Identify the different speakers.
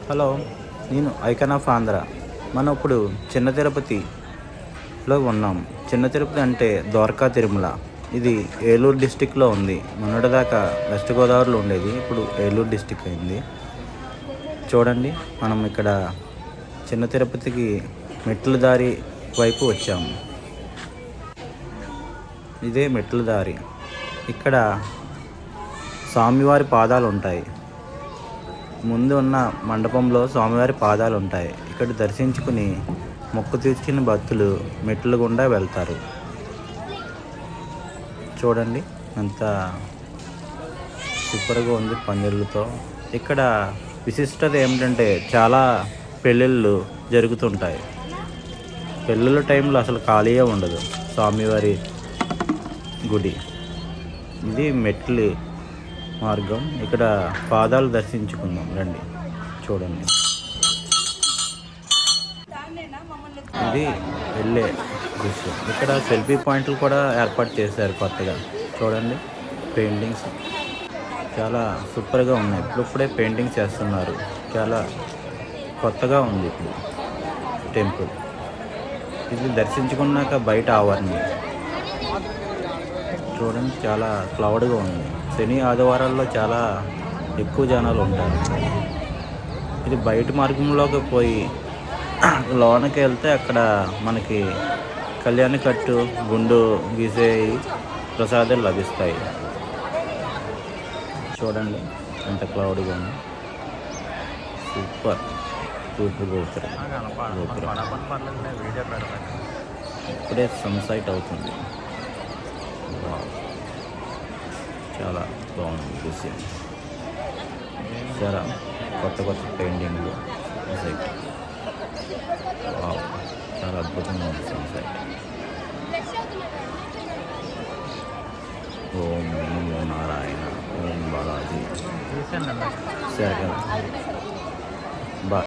Speaker 1: Hello, నేను icon of Andhra. మనం ఇప్పుడు చిన్న తిరుపతిలో ఉన్నాం. చిన్న తిరుపతి అంటే ద్వారకా తిరుమల. ఇది ఏలూరు డిస్టిక్లో ఉంది. మొన్నటిదాకా వెస్ట్ గోదావరిలో ఉండేది, ఇప్పుడు ఏలూరు డిస్టిక్ అయింది. చూడండి, మనం ఇక్కడ చిన్న తిరుపతికి మెట్ల దారి వైపు వచ్చాము. ఇదే మెట్ల దారి. ఇక్కడ స్వామివారి పాదాలు ఉంటాయి. ముందు ఉన్న మండపంలో స్వామివారి పాదాలు ఉంటాయి. ఇక్కడ దర్శించుకుని మొక్కు తీర్చుకుని భక్తులు మెట్ల గుండా వెళ్తారు. చూడండి ఎంత సూపర్గా ఉంది పందిళ్ళతో. ఇక్కడ విశిష్టత ఏమిటంటే చాలా పెళ్ళిళ్ళు జరుగుతుంటాయి. పెళ్ళిళ్ళ టైంలో అసలు ఖాళీయే ఉండదు స్వామివారి గుడి. ఇది మెట్ల మార్గం. ఇక్కడ పాదాలు దర్శించుకుందాం రండి. చూడండి, ఇది వెళ్ళే దృశ్యం. ఇక్కడ సెల్ఫీ పాయింట్లు కూడా ఏర్పాటు చేశారు కొత్తగా. చూడండి, పెయింటింగ్స్ చాలా సూపర్గా ఉన్నాయి. ఇప్పుడే పెయింటింగ్స్ చేస్తున్నారు. చాలా కొత్తగా ఉంది ఇప్పుడు టెంపుల్. ఇది దర్శించుకున్నాక బయట ఆవరణి చూడండి, చాలా క్లౌడ్గా ఉంది. శని ఆదివారాల్లో చాలా ఎక్కువ జనాలు ఉంటారు. ఇది బయట మార్గంలోకి పోయి లోనకి వెళ్తే అక్కడ మనకి కళ్యాణ కట్టు, గుండు గీసే ప్రసాదాలు లభిస్తాయి. చూడండి ఎంత క్లౌడ్గా ఉంది. సూపర్ సూపర్ గోపురం. ఇప్పుడే సన్సైట్ అవుతుంది. చాలా బాగుంది దృశ్యం. చాలా కొత్త పెయింటింగ్లు. సన్సైట్ చాలా అద్భుతంగా ఉంది సన్సైట్. ఓం నమో నారాయణ, ఓం బాలాజీ. సరే, బాయ్.